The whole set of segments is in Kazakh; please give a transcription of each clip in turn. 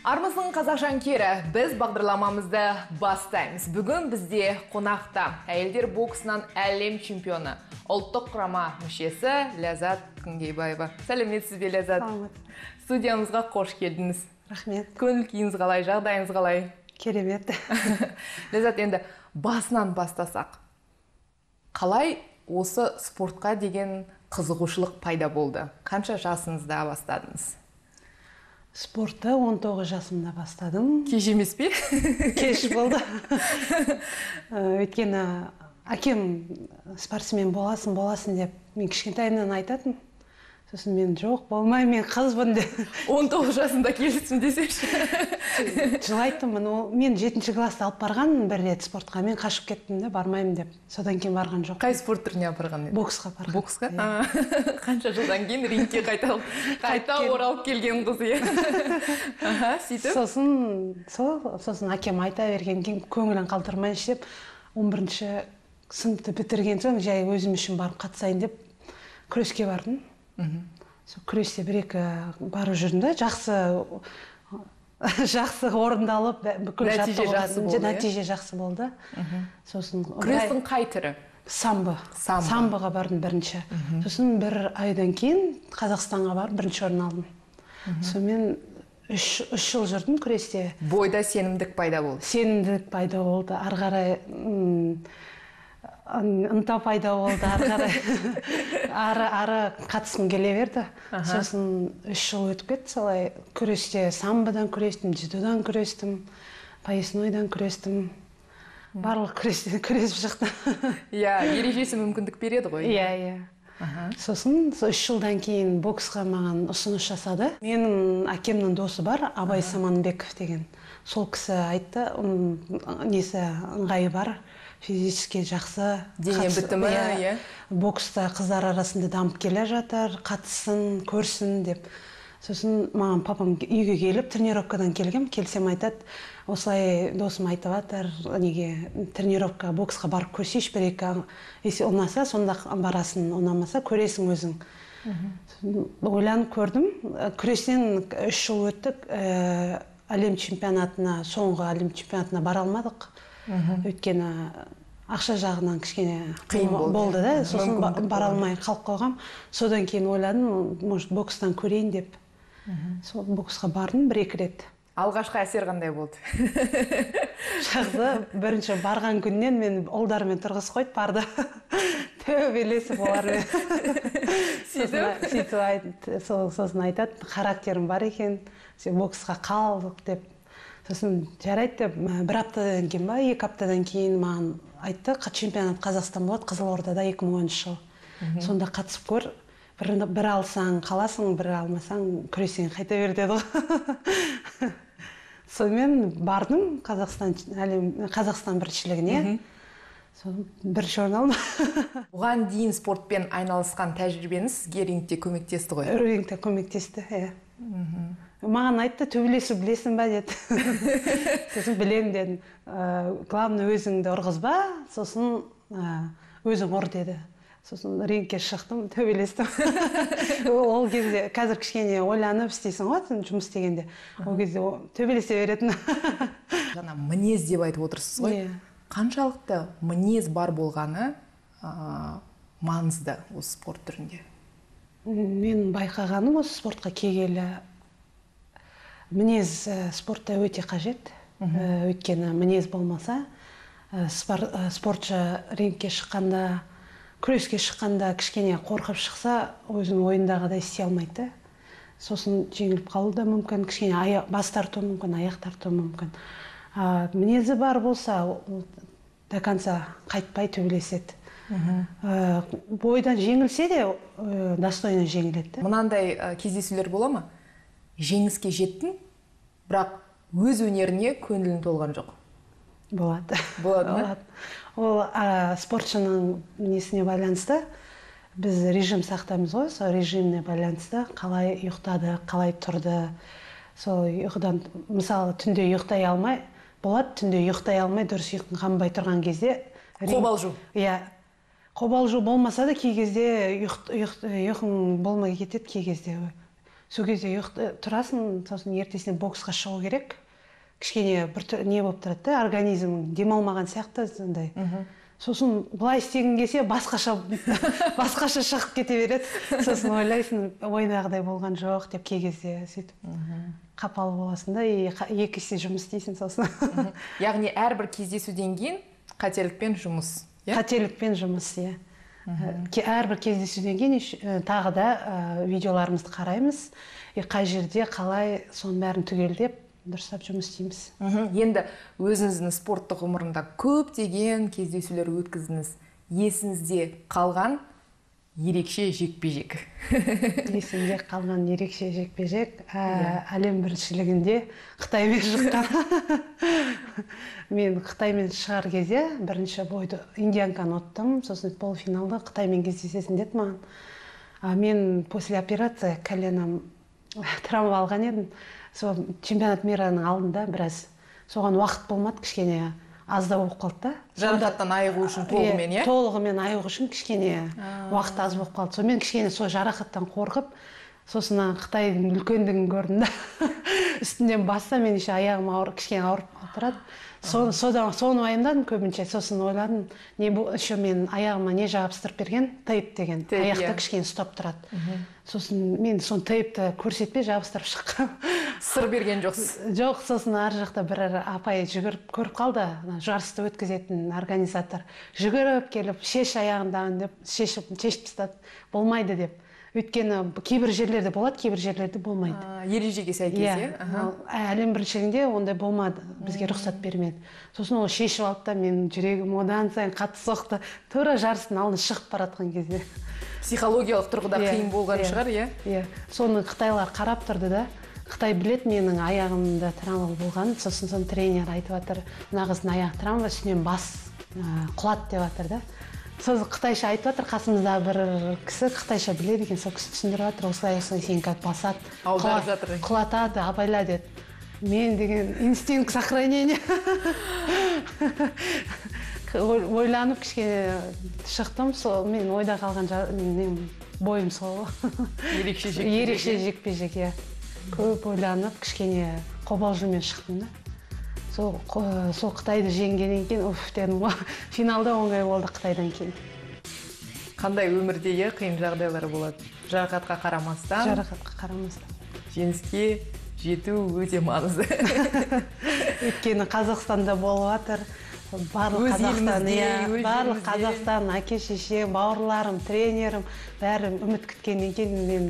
Армысың қазақ жанкері, біз бағдарламамызды бастаймыз. Бүгін бізде қонақта әйелдер боксынан әлем чемпионы, ұлттық құрама мүшесі Ләззат Күнгейбаева. Сәлеметсіз бе, Ләззат? Студиямызға қош келдіңіз. Рахмет. Көңіл күйіңіз қалай, жағдайыңыз қалай? Керемет. Ләззат, енді басынан бастасақ. Қалай осы спортқа деген қызығушылық пайда болды? Қанша жасыңызда бастадыңыз? Спортты 19 жасымда бастадым. Кеш емес пе? Кеш болды. Өйткені әкем спортсмен боласың деп мен кішкентайымнан айтатын. Сосын мен жоқ, болмай, мен қызбын деп. 19 жасында келсін десеші. Жылайтын, мен 7-ші класста алып барған бір рет спортқа. Мен қашып кеттім де, бармаймын деп. Содан кейін барған жоқ. Қай спорт түріне апарған еді? Боксқа барған. Боксқа? Қанша жылдан кейін рингке қайта оралып келген қыз е. Сөйтіп? Сосын әкем айта берген кейін көңілін қалдырмайыншы деп 11-ші сыныпты бітірген соң жай өзім үшін барып қатысайын деп күреске бардым. Күресте бір-екі барып жүрдім да, жақсы орындалып, нәтиже жақсы болды. Күрестің қай түрі? Самбо. Самбоға бардым бірінші. Сосын бір айдан кейін Қазақстанға барып бірінші орын алдым. Сонымен 3 жыл жүрдім күресте. Бойда сенімдік пайда болды? Сенімдік пайда болды. Ары қарай ынта пайда болды, ары қатысым келе берді. Сосын 3 жыл өтіп кетті, солай күресте самбодан күрестім, дзюдодан күрестім, пояснойдан күрестім. Барлық күресіп шықтым. Ережесі мүмкіндік береді ғой? Сосын 3 жылдан кейін боксқа маған ұсыныс жасады. Менің әкемнің досы бар, Абай Саманбеков деген. Сол кісі айтты, ыңғайы бар. Физически жақсы, дене бітімі, бокста қыздар арасында дамып келе жатыр, қатысын, көрсін деп. Сосын маған папам үйге келіп, тренировкадан келсем айтады, осылай досым айтып жатыр, тренировка боксқа барып көрсейші бір-екі, если ұнаса, сонда барасың, ұнамаса, көресің өзің. Ойланып көрдім, күрестен 3 жыл өттік, соңғы әлем чемпионатына бара алмадық. Өйткені ақша жағынан кішкене қиын болды да, сосын бара алмай қалып қойғам. Содан кейін ойладым, может бокстан көрейін деп. Сол боксқа бардым 1-2 рет. Алғашқы әсер қандай болды? Жақсы, бірінші барған күннен мен ұлдармен тұрғыз қойды, барды. Төбелесіп олармен. Сосын айтады, характерім бар екен, боксқа қалдық деп. Сосын жарайды деп, 1 аптадан кейін ба, 2 аптадан кейін маған айтты, чемпионат Қазақстан болады Қызылордада 2010 жыл. Сонда қатысып көр, бір алсаң қаласың, бір алмасаң күресең қайта бер деді ғой. Сонымен бардым Қазақстан біріншілігіне. Бірінші орын алдым. Бұған дейін спортпен айналысқан тәжірибеңіз рингте көмектесті ғой? Рингте көмектесті, Маған айтты, төбелесу білесің ба деді. Сосын білем дедім. Главное өзіңді ұрғызба, сосын өзің ұр деді. Сосын рингке шықтым, төбелестім. Ол кезде қазір кішкене ойланып істейсің ғой, жұмыс істегенде. Ол кезде төбелесе беретін. Жаңа мінез деп айтып отырсыз ғой. Қаншалықты мінез бар болғаны маңызды осы спорт түрінде? Мен байқағаным осы спортқа келгелі мінез спортта өте қажет. Өйткені мінез болмаса, спортшы рингке шыққанда, күреске шыққанда кішкене қорқып шықса, өзінің ойындағыдай істей алмайды. Сосын жеңіліп қалу да мүмкін, кішкене бас тарту мүмкін, аяқ тарту мүмкін. Мінезі бар болса, до конца қайтпай төбелеседі. Бойдан жеңілсе де, достойно жеңіледі. Мынандай кездесулер бола ма? Жеңіске жеттің, бірақ өз өнеріне көңілің толған жоқ. Болады. Болады ма? Ол спортшының несіне байланысты. Біз режим сақтаймыз ғой, сол режиміне байланысты қалай ұйықтады, қалай тұрды. Сол ұйқыдан, мысалы, түнде ұйықтай алмай, болады, түнде ұйықтай алмай, дұрыс ұйқың қанбай тұрған кезде. Қобалжу. Қобалжу болмаса да кей кезде ұйқың болмай кетеді, кей кезде. сол кезде тұрасың, сосын ертесіне боксқа шығу керек. Кішкене бір не болып тұрады да, организм демалмаған сияқты сондай. Сосын былай істегің келсе басқаша шығып кете береді. Сосын ойлайсың, ойдағыдай болған жоқ деп кей кезде сөйтіп қапалы боласың да, екі есе жұмыс істейсің сосын. Яғни әрбір кездесуден кейін қателікпен жұмыс. Қателікпен жұмыс, иә. Әрбір кездесуден кейін тағы да видеоларымызды қараймыз. Қай жерде қалай соның бәрін түгелдеп дұрыстап жұмыс істейміз. Енді өзіңіздің спорттық ғұмырында көптеген кездесулер өткіздіңіз. Есіңізде қалған ерекше жекпе-жек. Есімде қалған ерекше жекпе-жек әлем біріншілігінде Қытаймен шыққан. Мен Қытаймен шығар кезде бірінші бойды индианканы ұттым, сосын полуфиналда Қытаймен кездесесің деді маған. Мен после операция коленом травма алған едім. Сол чемпионат мираның алдында біраз соған уақыт болмады, кішкене аздау болып қалды да. Жарақаттан айығу үшін толығымен, иә? Толығымен айығу үшін кішкене уақыт аз болып қалды. Сонымен кішкене сол жарақаттан қорқып, сосын Қытайдың үлкендігін көрдім да. Үстінден басса мен еще аяғым кішкене ауырып тұрады. Соны уайымдадым көбінше, сосын ойладым, еще мен аяғыма не жабыстырып берген, тейп деген, аяқта кішкене ұстап тұрады. Сосын мен соны тейпті көрсетпей жабыстырып шыққам. Сыр берген жоқсыз? Жоқ, сосын ар жақта бір апай жүгіріп көріп қалды, жарысты өткізетін организатор. Жүгіріп келіп, шеш аяғындағын деп, шешіп тастады, болмайды деп. Өйткені кейбір жерлерде болады, кейбір жерлерде болмайды. Ережеге сәйкес, иә? Әлем біріншілігінде ондай болмады, бізге рұқсат бермеді. Сосын ол шешіп алды да, менің жүрегім одан сайын қатты соқты. Тура жарыстың алдына шығып баратқан кезде. Психологиялық тұрғыда қиын болған шығар, иә? Иә. Соны қытайлар қарап тұрды да. Қытай білет менің аяғымда травма болған. Сосын тренер айтып жатыр, мына қыздың аяғы травма, үстінен бас құлады деп жатыр да. Сосын қытайша айтып жатыр, қасымызда бір кісі қытайша біледі екен, сол кісі түсіндіріп жатыр, осылай сен как басады, құлатады, абайла деді. Мен деген инстинкт сохранения. Ойланып кішкене шықтым, сол мен ойда қалған бойым сол. Ерекше жекпе-жек, иә. Көп ойланып, кішкене қобалжумен шықтым да. Сол Қытайды жеңгеннен кейін, дедім, финалда оңай болды Қытайдан кейін. Қандай өмірде қиын жағдайлар болады? Жарақатқа қарамастан? Жарақатқа қарамастан. Жеңіске жету өте маңызды. Өйткені Қазақстанда болып жатыр. Барлық Қазақстан, әке-шеше, бауырларым, тренерім, бәрі үміт күткеннен кейін мен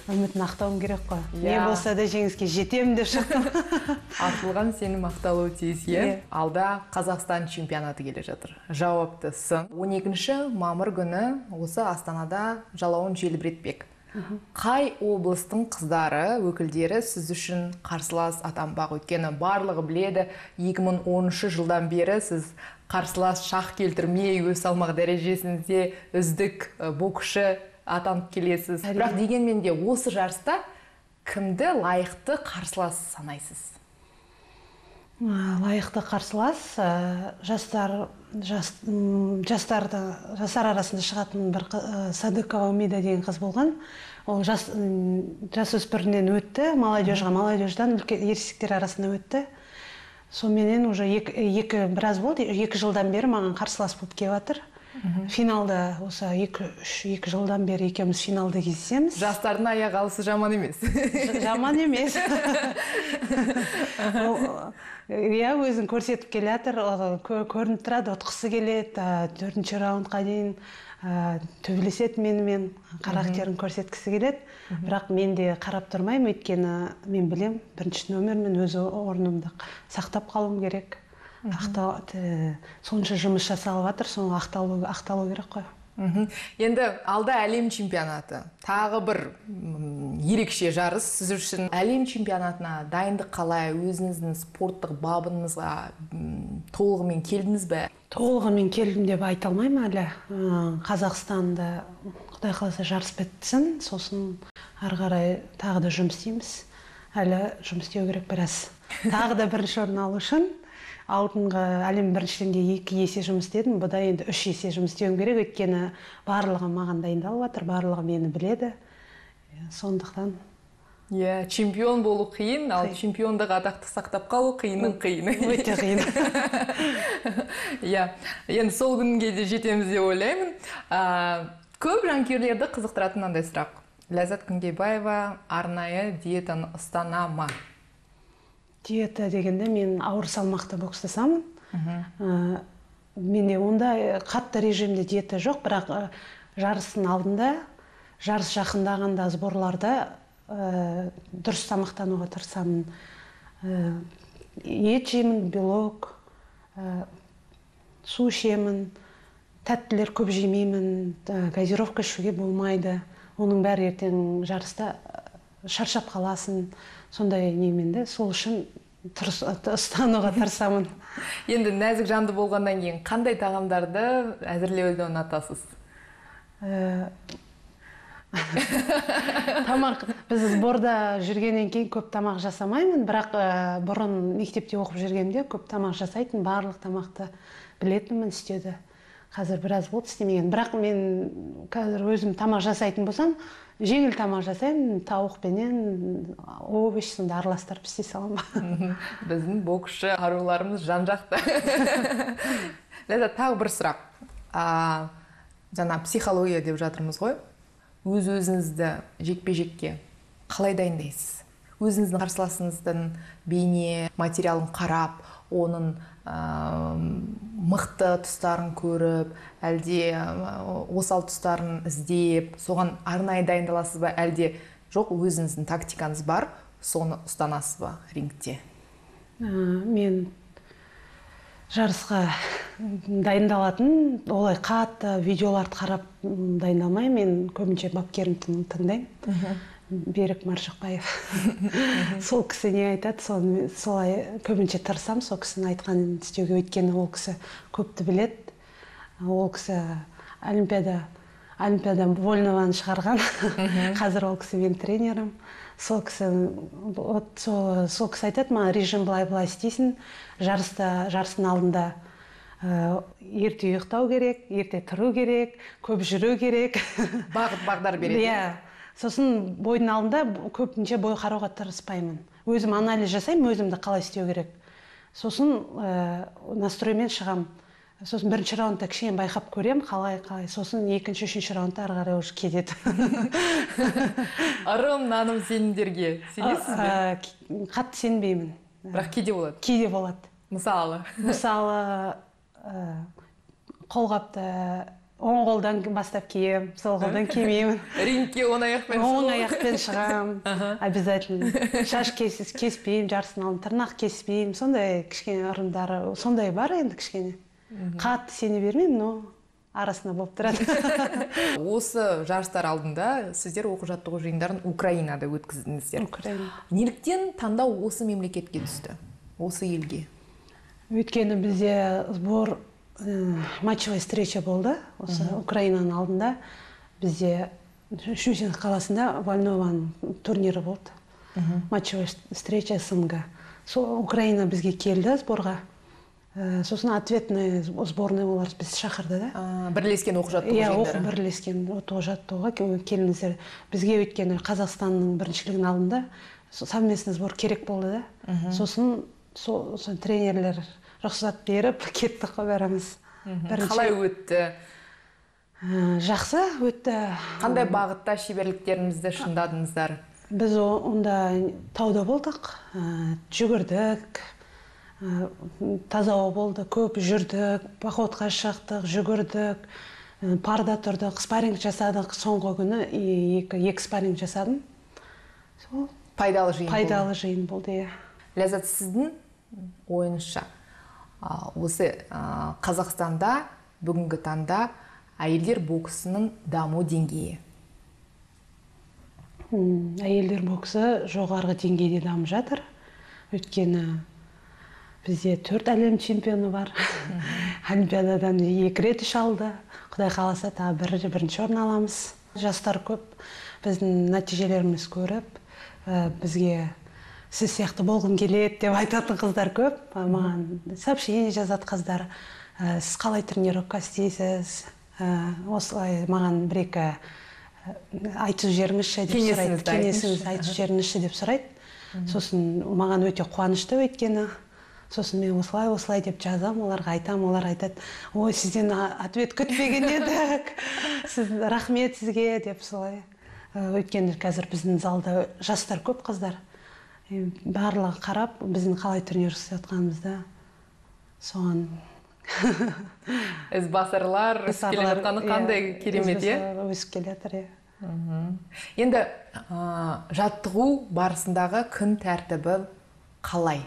үмітін ақтауым керек қой. Не болса да жеңіске жетемін деп шықтым. Артылған сенім ақталуы тиіс, иә? Алда Қазақстан чемпионаты келе жатыр. Жауапты сын. 12 мамыр күні осы Астанада жалауын желбіретпек. Қай облыстың қыздары, өкілдері сіз үшін қарсылас атанбақ? Өйткені барлығы біледі, 2013 жылдан бері сіз қарсылас шақ келтірмей өз салмақ дәрежесінде үздік боксшы атанып келесіз. Бірақ дегенмен де осы жарыста кімді лайықты қарсылас санайсыз? Лайықты қарсылас жастар арасында шығатын бір Садыкова Умида деген қыз болған. Ол жасөспірімнен өтті, молодежьдан ересектер арасында өтті. Сонымен уже біраз болды, 2 жылдан бері маған қарсылас болып келіп жатыр. Финалда осы 2 жылдан бері екеуміз финалда кездесеміз. Жастардың аяқ алысы жаман емес. Жаман емес. Иә, өзін көрсетіп келе жатыр, көрініп тұрады, ұтқысы келеді, 4-ші раундқа дейін төбелеседі менімен, характерін көрсеткісі келеді. Бірақ мен де қарап тұрмаймын, өйткені мен білем, бірінші нөмірмен өз орнымды сақтап қалуым керек. Сонша жұмыс жасалып жатыр, соны ақталу керек қой. Енді алда әлем чемпионаты. Тағы бір ерекше жарыс сіз үшін. Әлем чемпионатына дайындық қалай, өзіңіздің спорттық бабыңызға толығымен келдіңіз бе? Толығымен келдім деп айта алмаймын әлі. Қазақстанда Құдай қаласа жарыс бітсін, сосын ары қарай тағы да жұмыс істейміз. Әлі жұмыс істеу керек біраз. Тағы да бірінші орын алу үшін алдыңғы әлем біріншілігінде 2 есе жұмыс істедім, бұда енді 3 есе жұмыс істеуім керек, өйткені барлығы маған дайындалып жатыр, барлығы мені біледі. Сондықтан Иә, чемпион болу қиын, ал чемпиондық атақты сақтап қалу қиынның қиыны. Өте қиын. Иә, енді сол күнге де жетеміз деп ойлаймын. Көп жанкүйерлерді қызықтыратын мынандай сұрақ. Ләззат Күнгейбаева арнайы диетаны ұстана ма? Диета дегенде мен ауыр салмақта бокстасамын. Менде ондай қатты режимде диета жоқ, бірақ жарыстың алдында, жарыс жақындағанда сборларда дұрыс тамақтануға тырысамын. Ет жеймін, белок, су ішемін, тәттілер көп жемеймін, газировка ішуге болмайды. Оның бәрі ертең жарыста шаршап қаласын, сондай немен де, сол үшін ұстануға тырысамын. Енді нәзік жанды болғаннан кейін қандай тағамдарды әзірлеуді ұнатасыз? Тамақ, біз сборда жүргеннен кейін көп тамақ жасамаймын, бірақ бұрын мектепте оқып жүргенде көп тамақ жасайтын, барлық тамақты білетінмін, істеуді. Қазір біраз болды істемеген. Бірақ мен қазір өзім тамақ жасайтын болсам, жеңіл тамақ жасаймын, тауықпенен овощьсіңді араластырып істей саламын. Біздің боксшы аруларымыз жан-жақты. Ләззат, тағы бір сұрақ. Жаңа психология деп жатырмыз ғой. Өз-өзіңізді жекпе-жекке қалай дайындайсыз? Өзіңіздің қарсыласыңыздың бейне материалын қарап, оның мықты тұстарын көріп, әлде осал тұстарын іздеп, соған арнайы дайындаласыз ба, әлде жоқ, өзіңіздің тактикаңыз бар, соны ұстанасыз ба рингте? Мен жарысқа дайындалатын, олай қатты видеоларды қарап дайындалмаймын. Мен көбінше бапкерімді тыңдаймын. Берік Маржықбаев. Сол кісі не айтады, солай көбінше тырысам, сол кісінің айтқанын істеуге, өйткені ол кісі көпті біледі. Ол кісі Олимпиада Вольнованы шығарған. Қазір ол кісі мен тренерім. Сол кісі айтады, маған режим былай істейсің, жарыстың алдында ерте ұйықтау керек, ерте тұру керек, көп жүру керек. Бағдар береді. Сосын бойдың алдында көпінше бой қарауға тырыспаймын. Өзім анализ жасаймын, өзімді қалай істеу керек. Сосын настроймен шығам. Сосын бірінші раундта кішкене байқап көрем, қалай. Сосын екінші, үшінші раундта ары қарай уже кетеді. Ырым, наным сенімдерге сенесіз бе? Қатты сенбеймін. Бірақ кейде болады? Кейде болады. Мысалы, қолғапты оң қолдан бастап кием, сол қолдан кимеймін. Рингке оң аяқпен шығу? Оң аяқпен шығам, обязательно. Шаш кеспеймін, жарыстың алдында тырнақ кеспеймін, сондай кішкене ырымдары, сондай бар енді кішкене. Қатты сене бермеймін, но арасында болып тұрады. Осы жарыстар алдында сіздер оқу-жаттығу жиындарын Украинада өткіздіңіздер. Украина. Неліктен таңдау осы мемлекетке түсті, осы елге? Өйткені бізде сбор матчевая встреча болды. Осы Украинаның алдында бізде Щучинск қаласында Вольнованың турнирі болды. Матчевая встреча СНГ. Сол Украина бізге келді сборға. Сосын ответный сборный олар біз шақырды да. Бірлескен оқу-жаттығу жиындары? Бірлескен оқу-жаттығуға келіңіздер. Бізге өйткені Қазақстанның біріншілігінің алдында совместный сбор керек болды да. Сосын тренерлер рұқсат беріп, кеттік қой бәріміз. Қалай өтті? Жақсы өтті. Қандай бағытта шеберліктеріңізді шыңдадыңыздар? Біз онда тауда болдық, жүгірдік, таза ауа болды, көп жүрдік, походқа шықтық, жүгірдік, парда тұрдық, спарринг жасадық. Соңғы күні екі спарринг жасадым. Пайдалы жиын болды? Пайдалы жиын болды, иә. Ләззат, сіздің ойыңызша, осы Қазақстанда бүгінгі таңда әйелдер боксының даму деңгейі? Әйелдер боксы жоғарғы деңгейде дамып жатыр. Өйткені бізде 4 әлем чемпионы бар. Олимпиададан 2 рет алды. Құдай қаласа тағы бірінші орын аламыз. Жастар көп. Біздің нәтижелеріміз көріп, бізге сіз сияқты болғым келеді деп айтатын қыздар көп. Маған сообщение жазады қыздар. Сіз қалай тренировка істейсіз? Осылай маған бір-екі айтып жіберіңізші деп сұрайды. Кеңесіңізді айтып жіберіңізші деп сұрайды. Сосын маған өте қуанышты өйткені. Сосын мен осылай деп жазам, оларға айтам, олар айтады, ой, сізден ответ күтпеген едік, сіз рахмет сізге деп солай. Өйткені қазір біздің залда жастар көп қыздар. Барлығы қарап, біздің қалай турнир жасап жатқанымызды соған. Ізбасарлар өсіп келе жатқаны қандай керемет, е? Өсіп келе жатыр, е. Енді жаттығу барысындағы күн тәртібі қалай?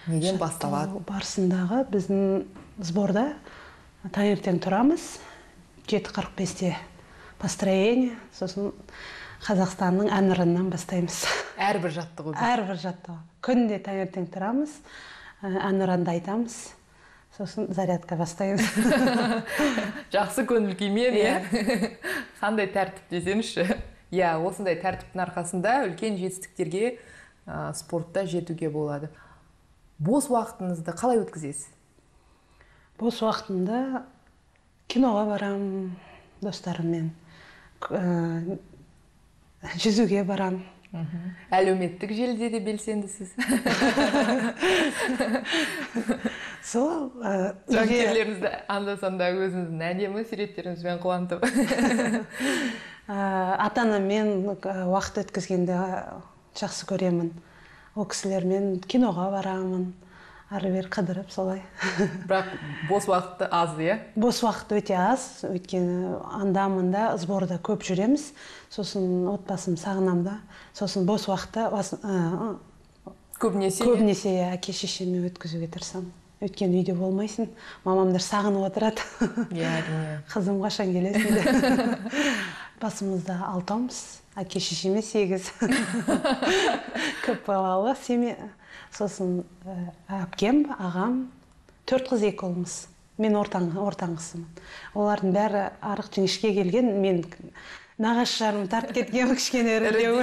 Неден басталады? Барысындағы біздің сборда таңертең тұрамыз, 7:45-те построение, сосын Қазақстанның әнұранынан бастаймыз. Әрбір жаттығу? Әрбір жаттығу. Күнде таңертең тұрамыз, әнұранды айтамыз, сосын зарядка бастаймыз. Жақсы көңіл күймен, е? Қандай тәртіп десеңізші? Осындай тәртіптің арқасында үлкен жетістіктерге спортта жетуге болады. Бос уақытыңызды қалай өткізесіз? Бос уақытымда киноға барам достарыммен, жүзуге барам. Әлеуметтік желіде де белсендісіз. Сол жанкүйерлеріңізді анда-санда өзіңіздің әдемі суреттеріңізбен қуантып. Ата-анаммен уақыт өткізгенде жақсы көремін. Ол кісілермен киноға барамын, ары-бері қыдырып солай. Бірақ бос уақыты аз, е? Бос уақыт өте аз, өйткені анда-мында сборда көп жүреміз, сосын отбасым сағынамда, сосын бос уақытта көбінесе әке шешеме өткізуге тырысамын. Өйткені үйде болмайсың, мамамдар сағынып отырады. Қызым қашан келесің деп. Басымызда 6-мыз, әке шешеме 8. Көп балалы семья. Сосын әпкем, ағам, 4 қыз 2 ұлмыз. Мен ортаңғысымын. Олардың бәрі арық жіңішке келген, мен нағашыларым тартып кеткен кішкене ірілеу.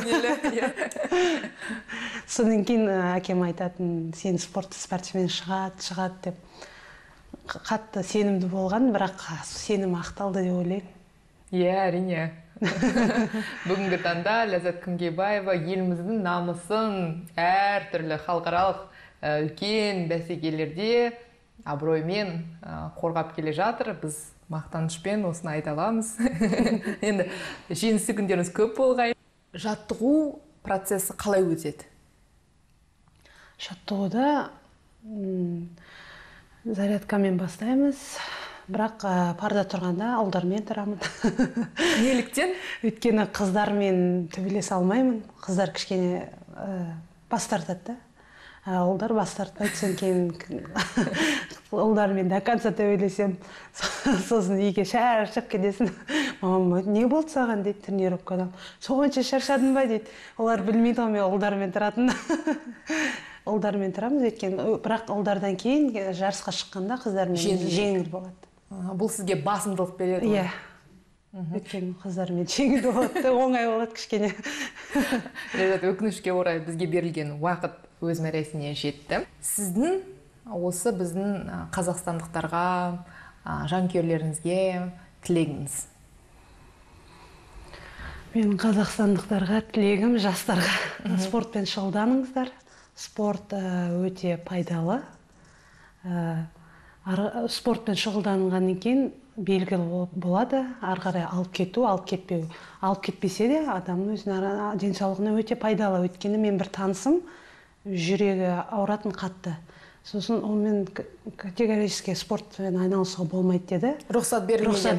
Содан кейін әкем айтатын, сен спортсмен шығады деп. Қатты сенімді болған, бірақ сенім ақталды деп ойлаймын. Әрине. Бүгінгі таңда Ләззат Күнгейбаева еліміздің намысын әртүрлі халықаралық үлкен бәсекелерде абыроймен қорғап келе жатыр. Біз мақтанышпен осыны айта аламыз. Енді жеңісті күндеріңіз көп болғай. Жаттығу процесі қалай өтеді? Жаттығуда зарядкамен бастаймыз. Бірақ парда тұрғанда ұлдармен тұрамын. Неліктен? Өйткені қыздармен төбелесе алмаймын. Қыздар кішкене бас тартады. Ұлдар бас тартпайды, содан кейін ұлдармен до конца төбелесем. Сосын үйге шаршап кетесің. Мамам, не болды саған дейді, тренировкадан. Соғанша шаршадың ба дейді. Олар білмейді ғой мен ұлдармен тұратын. Ұлдармен тұрамыз, өйткені бірақ ұлдардан кейін жарысқа шыққанда қыздармен жеңіл болады. Бұл сізге басымдылық береді? Иә. Өйткені қыздармен жеңіл болады, оңай болады кішкене. Ләззат, өкінішке орай бізге берілген уақыт өз мәресіне жетті. Сіздің осы біздің қазақстандықтарға, жанкүйерлеріңізге тілегіңіз? Менің қазақстандықтарға тілегім, жастарға спортпен шұғылданыңыздар. Спорт өте пайдалы. Спортпен шұғылданғаннан кейін белгілі болады, ары қарай алып кету, алып кетпеу. Алып кетпесе де адамның өзінің денсаулығына өте пайдалы. Өйткені мен бір танысым, жүрегі ауыратын қатты. Сосын онымен категорически спортпен айналысуға болмайды деді. Рұқсат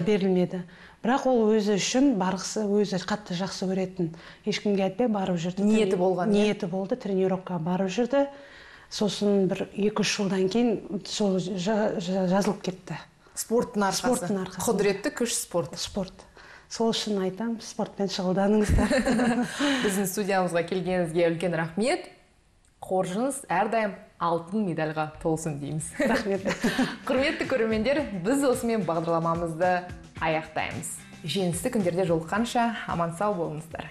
берілмеді. Бірақ ол өзі үшін барғысы, өзі қатты жақсы көретін. Ешкімге айтпай барып жүрді. Ниеті болған. Ниеті болды, тренировкаға барып жүрді. Сосын бір 2-3 жылдан кейін сол жазылып кетті. Спорттың арқасы. Құдіретті күш спорт. Спорт. Сол үшін айтам, спортпен шұғылданыңыздар. Біздің студиямызға келгеніңізге үлкен рахмет. Қоржыныз әрдайым алтын медальға толсын дейміз. Рахмет. Құрметті көрермендер, біз осымен бағдарламамызды аяқтаймыз. Жеңісті күндерде жолыққанша аман сау болыңыздар.